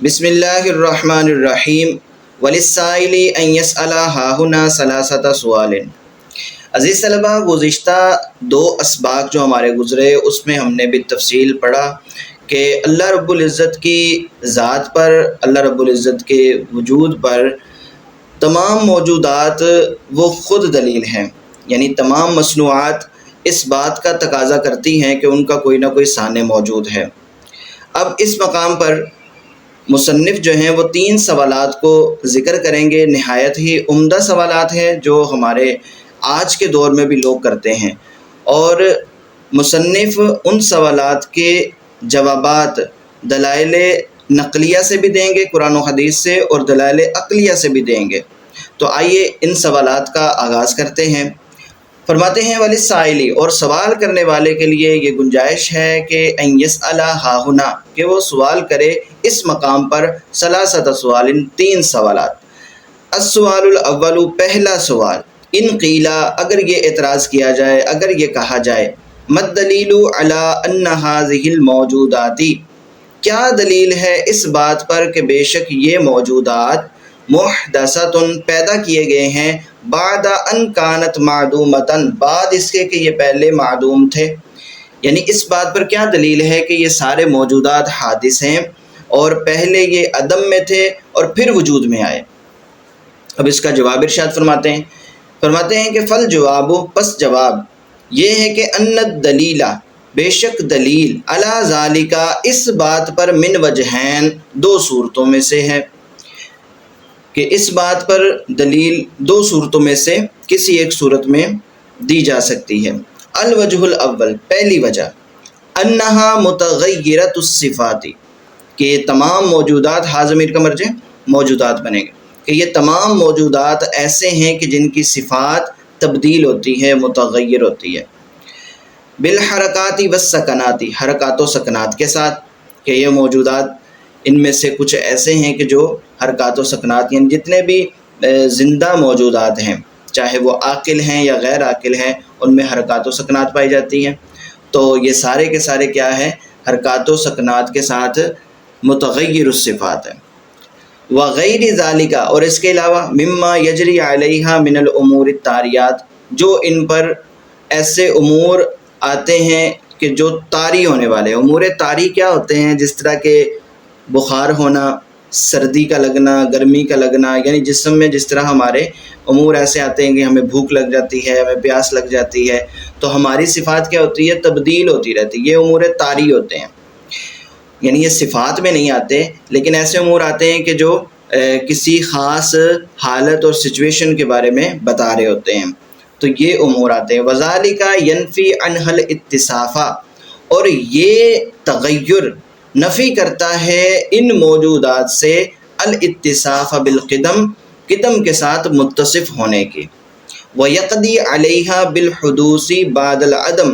بسم اللہ الرحمن الرحیم وللسائل ان یسأل ہاہنا ثلاثۃ سوال۔ عزیز طلبہ، گزشتہ 2 اسباق جو ہمارے گزرے اس میں ہم نے بالتفصیل پڑھا کہ اللہ رب العزت کی ذات پر، اللہ رب العزت کے وجود پر تمام موجودات وہ خود دلیل ہیں، یعنی تمام مصنوعات اس بات کا تقاضا کرتی ہیں کہ ان کا کوئی نہ کوئی ثانیہ موجود ہے۔ اب اس مقام پر مصنف جو ہیں وہ 3 سوالات کو ذکر کریں گے، نہایت ہی عمدہ سوالات ہیں جو ہمارے آج کے دور میں بھی لوگ کرتے ہیں، اور مصنف ان سوالات کے جوابات دلائل نقلیہ سے بھی دیں گے، قرآن و حدیث سے، اور دلائل عقلیہ سے بھی دیں گے۔ تو آئیے ان سوالات کا آغاز کرتے ہیں۔ فرماتے ہیں وللسائلی، اور سوال کرنے والے کے لیے یہ گنجائش ہے کہ ان یسأل ہاہنا، کہ وہ سوال کرے اس مقام پر، ثلاثۃ سوال، 3 سوالات۔ السؤال الاول، پہلا سوال، ان قیلا، اگر یہ اعتراض کیا جائے، اگر یہ کہا جائے، ما الدلیل علی ان هذه الموجودات، کیا دلیل ہے اس بات پر کہ بے شک یہ موجودات محدثۃ، پیدا کیے گئے ہیں، بعد ان کانت معدومۃ، بعد اس کے کہ یہ پہلے معدوم تھے، یعنی اس بات پر کیا دلیل ہے کہ یہ سارے موجودات حادث ہیں اور پہلے یہ عدم میں تھے اور پھر وجود میں آئے۔ اب اس کا جواب ارشاد فرماتے ہیں کہ فل جواب، پس جواب یہ ہے کہ ان الدلیل، بے شک دلیل، علی ذالک، اس بات پر، من وجہین، 2 صورتوں میں سے ہے، کہ اس بات پر دلیل 2 صورتوں میں سے کسی ایک صورت میں دی جا سکتی ہے۔ الوجہ الاول، پہلی وجہ، انہا متغیرۃ الصفات، کہ یہ تمام موجودات، ہا ضمیر کا مرجع موجودات بنے گا، کہ یہ تمام موجودات ایسے ہیں کہ جن کی صفات تبدیل ہوتی ہے، متغیر ہوتی ہے، بالحرکات والسکنات، حرکات و سکنات کے ساتھ، کہ یہ موجودات ان میں سے کچھ ایسے ہیں کہ جو حرکات و سکنات، یعنی جتنے بھی زندہ موجودات ہیں، چاہے وہ عاقل ہیں یا غیر عاقل ہیں، ان میں حرکات و سکنات پائی جاتی ہیں، تو یہ سارے کے سارے کیا ہیں، حرکات و سکنات کے ساتھ متغیر الصفات ہیں۔ وغیر ذالک، اور اس کے علاوہ، مما یجری علیہا من الامور الطاریات، جو ان پر ایسے امور آتے ہیں کہ جو طاری ہونے والے ہیں۔ امور طاری کیا ہوتے ہیں؟ جس طرح کہ بخار ہونا، سردی کا لگنا، گرمی کا لگنا، یعنی جسم میں جس طرح ہمارے امور ایسے آتے ہیں کہ ہمیں بھوک لگ جاتی ہے، ہمیں پیاس لگ جاتی ہے، تو ہماری صفات کیا ہوتی ہے؟ تبدیل ہوتی رہتی ہے، یہ امور طاری ہوتے ہیں، یعنی یہ صفات میں نہیں آتے، لیکن ایسے امور آتے ہیں کہ جو کسی خاص حالت اور سچویشن کے بارے میں بتا رہے ہوتے ہیں، تو یہ امور آتے ہیں۔ وذالک ینفی عنہ الاتصاف، اور یہ تغیر نفی کرتا ہے ان موجودات سے الاتصاف بالقدم، قدم کے ساتھ متصف ہونے کی، ویقضی علیہا بالحدوث بعد العدم،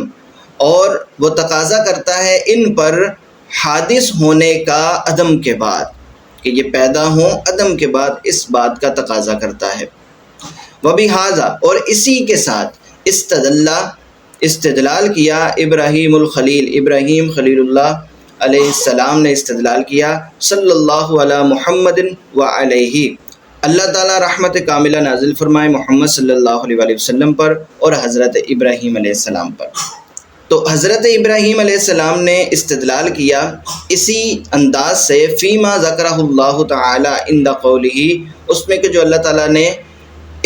اور وہ تقاضا کرتا ہے ان پر حادث ہونے کا عدم کے بعد، کہ یہ پیدا ہوں عدم کے بعد، اس بات کا تقاضا کرتا ہے۔ وبہذا، اور اسی کے ساتھ، استدلال کیا ابراہیم الخلیل، ابراہیم خلیل اللہ علیہ السلام نے استدلال کیا، صلی اللہ علی محمد وعلیہ، اللہ تعالیٰ رحمت کاملہ نازل فرمائے محمد صلی اللہ علیہ وآلہ وسلم پر اور حضرت ابراہیم علیہ السلام پر۔ تو حضرت ابراہیم علیہ السلام نے استدلال کیا اسی انداز سے، فیما ذکرہ اللہ تعالی عند قولہ، اس میں کہ جو اللہ تعالیٰ نے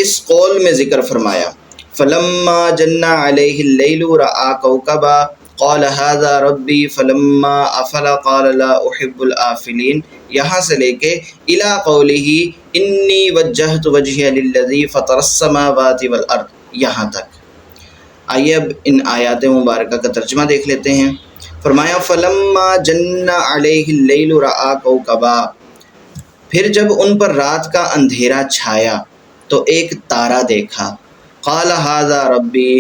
اس قول میں ذکر فرمایا، فلما جن علیہ اللیل رأى کوکبا قال هذا ربی فلما افل قال لا احب الآفلین، یہاں سے لے کے الی قولہ انی وجہت وجہی للذی فطر السماوات والارض، یہاں تک۔ آئیے اب ان آیات مبارکہ کا ترجمہ دیکھ لیتے ہیں۔ فرمایا فلما جن علیہ اللیل رأى کوکبا، پھر جب ان پر رات کا اندھیرا چھایا تو ایک تارا دیکھا، قال ھذا ربی،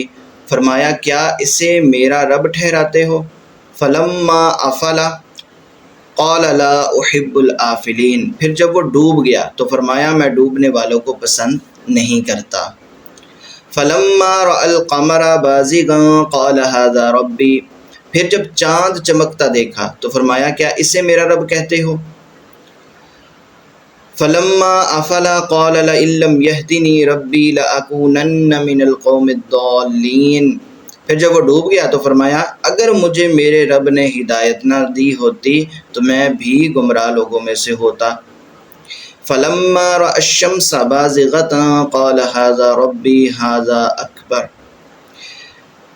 فرمایا کیا اسے میرا رب ٹھہراتے ہو، فلما افل قال لا احب الآفلین، پھر جب وہ ڈوب گیا تو فرمایا میں ڈوبنے والوں کو پسند نہیں کرتا، فلما رأى القمر بازغا قال ھذا ربی، پھر جب چاند چمکتا دیکھا تو فرمایا کیا اسے میرا رب کہتے ہو، فلما افلا قال لئن لم يهدني ربي لأكونن من القوم الضالين، پھر جب وہ ڈوب گیا تو فرمایا اگر مجھے میرے رب نے ہدایت نہ دی ہوتی تو میں بھی گمراہ لوگوں میں سے ہوتا۔ فلما رأى الشمس بازغة قال هذا ربي هذا أكبر،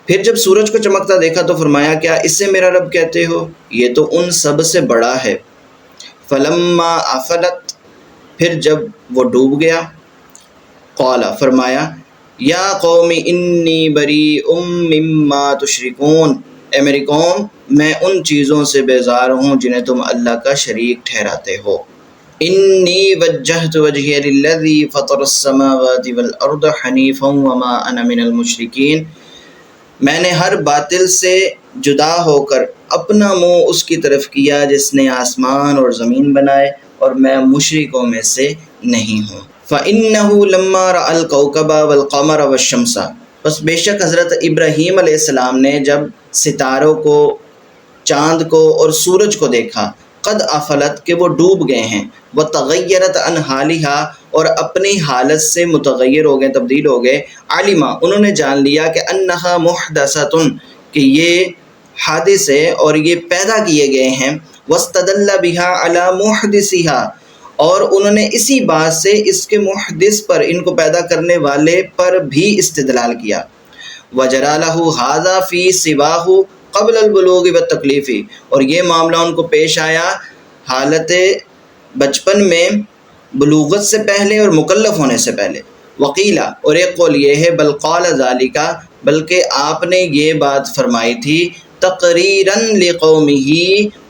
پھر جب سورج کو چمکتا دیکھا تو فرمایا کیا اسے میرا رب کہتے ہو، یہ تو ان سب سے بڑا ہے۔ فلما افلت، پھر جب وہ ڈوب گیا، قال فرمایا یا قوم انی بریء مما تشرکون، اے میری قوم میں ان چیزوں سے بیزار ہوں جنہیں تم اللہ کا شریک ٹھہراتے ہو۔ انی وجہت وجہی للذی فطر السماوات والارض حنیفا وما انا من المشرکین، میں نے ہر باطل سے جدا ہو کر اپنا منہ اس کی طرف کیا جس نے آسمان اور زمین بنائے، اور میں مشرکوں میں سے نہیں ہوں۔ فَإِنَّهُ لَمَّا رَأَى الْكَوْكَبَ وَالْقَمَرَ وَالشَّمْسَ، بس بے شک حضرت ابراہیم علیہ السلام نے جب ستاروں کو، چاند کو اور سورج کو دیکھا، قد افلت کہ وہ ڈوب گئے ہیں، وتغیرت عن حالها اور اپنی حالت سے متغیر ہو گئے، تبدیل ہو گئے، علما انہوں نے جان لیا کہ انہا محدثۃ کہ یہ حادث ہے اور یہ پیدا کیے گئے ہیں، واستدل بها علی محدثها اور انہوں نے اسی بات سے اس کے محدث پر، ان کو پیدا کرنے والے پر بھی استدلال کیا۔ وجرى له هذا في سواه قبل البلوغ والتکلیف، اور یہ معاملہ ان کو پیش آیا حالت بچپن میں، بلوغت سے پہلے اور مکلف ہونے سے پہلے۔ وقیلا، اور ایک قول یہ ہے بل قال ذالک، بلکہ آپ نے یہ بات فرمائی تھی تقریرا لقومہ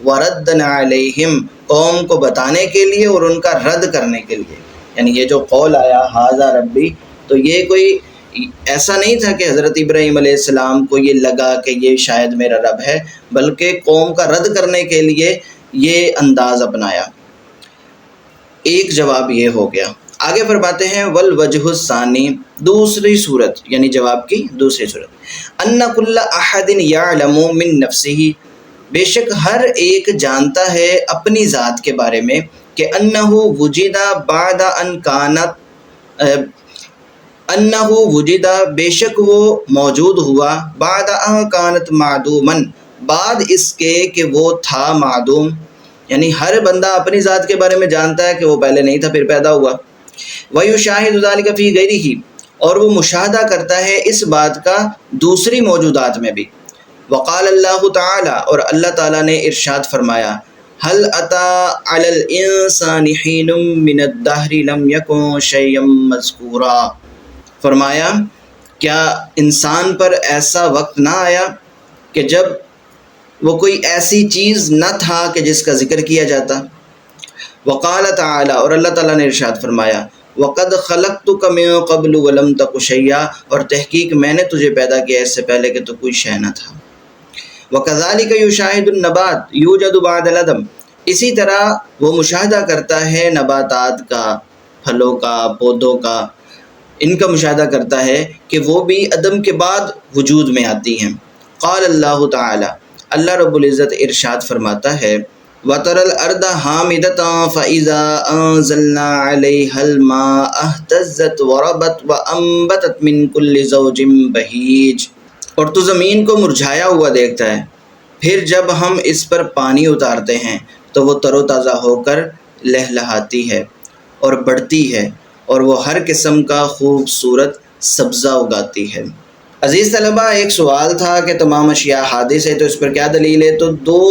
وردا علیہم، قوم کو بتانے کے لیے اور ان کا رد کرنے کے لیے، یعنی یہ جو قول آیا ھذا ربی، تو یہ کوئی ایسا نہیں تھا کہ حضرت ابراہیم علیہ السلام کو یہ لگا کہ یہ شاید میرا رب ہے، بلکہ قوم کا رد کرنے کے لیے یہ انداز اپنایا۔ ایک جواب یہ ہو گیا۔ آگے فرماتے ہیں والوجہ الثانی، دوسری صورت یعنی جواب کی دوسری صورت، ان کل احد یعلم من نفسہ، بے شک ہر ایک جانتا ہے اپنی ذات کے بارے میں کہ انہ وجد بعد ان کانت، انہ وجد بے شک وہ موجود ہوا، بعد ان کانت معدوما بعد اس کے کہ وہ تھا معدوم، یعنی ہر بندہ اپنی ذات کے بارے میں جانتا ہے کہ وہ پہلے نہیں تھا پھر پیدا ہوا۔ وَيُشَاهِدُ ذَلِكَ فِي غَيْرِهِ، اور وہ مشاہدہ کرتا ہے اس بات کا دوسری موجودات میں بھی۔ وقال اللہ تعالی، اور اللہ تعالیٰ نے ارشاد فرمایا هَلْ أَتَى عَلَى الْإِنسَانِ حِينٌ مِّنَ الدَّهْرِ لَمْ يَكُنْ شَيْئًا مَّذْكُورًا، فرمایا کیا انسان پر ایسا وقت نہ آیا کہ جب وہ کوئی ایسی چیز نہ تھا کہ جس کا ذکر کیا جاتا۔ وقال تعالی، اور اللہ تعالیٰ نے ارشاد فرمایا وَقَدْ خَلَقْتُكَ مِن قَبْلُ وَلَمْ تَكُ شَيْئًا، اور تحقیق میں نے تجھے پیدا کیا اس سے پہلے کہ تو کوئی شے نہ تھا۔ وَكَذَلِكَ يُشَاهِدُ النَّبَاتَ يُوجَدُ بَعْدَ الْعَدَمِ، اسی طرح وہ مشاہدہ کرتا ہے نباتات کا، پھلوں کا، پودوں کا، ان کا مشاہدہ کرتا ہے کہ وہ بھی عدم کے بعد وجود میں آتی ہیں۔ قال اللہ تعالی، اللہ رب العزت ارشاد فرماتا ہے وَتَرَى الْأَرْضَ حَامِدَةً فَإِذَا أَنزَلْنَا عَلَيْهَا الْمَاءَ اهْتَزَّتْ وَرَبَتْ وَأَنبَتَتْ مِن كُلِّ زَوْجٍ بَهِيجٍ، اور تو زمین کو مرجھایا ہوا دیکھتا ہے، پھر جب ہم اس پر پانی اتارتے ہیں تو وہ تر و تازہ ہو کر لہلہاتی ہے اور بڑھتی ہے، اور وہ ہر قسم کا خوبصورت سبزہ اگاتی ہے۔ عزیز طلبہ، ایک سوال تھا کہ تمام اشیاء حادث ہے تو اس پر کیا دلیل ہے؟ تو دو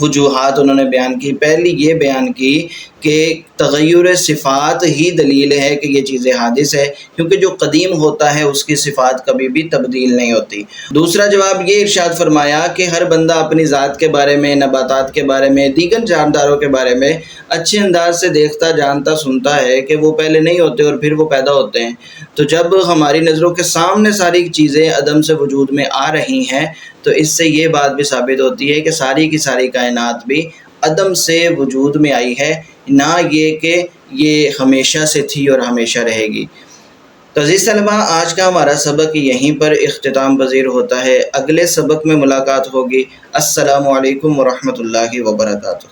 وجوہات انہوں نے بیان کی۔ پہلی یہ بیان کی کہ تغیر صفات ہی دلیل ہے کہ یہ چیزیں حادث ہے، کیونکہ جو قدیم ہوتا ہے اس کی صفات کبھی بھی تبدیل نہیں ہوتی۔ دوسرا جواب یہ ارشاد فرمایا کہ ہر بندہ اپنی ذات کے بارے میں، نباتات کے بارے میں، دیگر جانداروں کے بارے میں اچھے انداز سے دیکھتا، جانتا، سنتا ہے کہ وہ پہلے نہیں ہوتے اور پھر وہ پیدا ہوتے ہیں۔ تو جب ہماری نظروں کے سامنے ساری چیزیں عدم سے وجود میں آ رہی ہیں تو اس سے یہ بات بھی ثابت ہوتی ہے کہ ساری کی ساری کائنات بھی عدم سے وجود میں آئی ہے، نہ یہ کہ یہ ہمیشہ سے تھی اور ہمیشہ رہے گی۔ تو عزیز طلبہ، آج کا ہمارا سبق یہیں پر اختتام پذیر ہوتا ہے۔ اگلے سبق میں ملاقات ہوگی۔ السلام علیکم ورحمۃ اللہ وبرکاتہ۔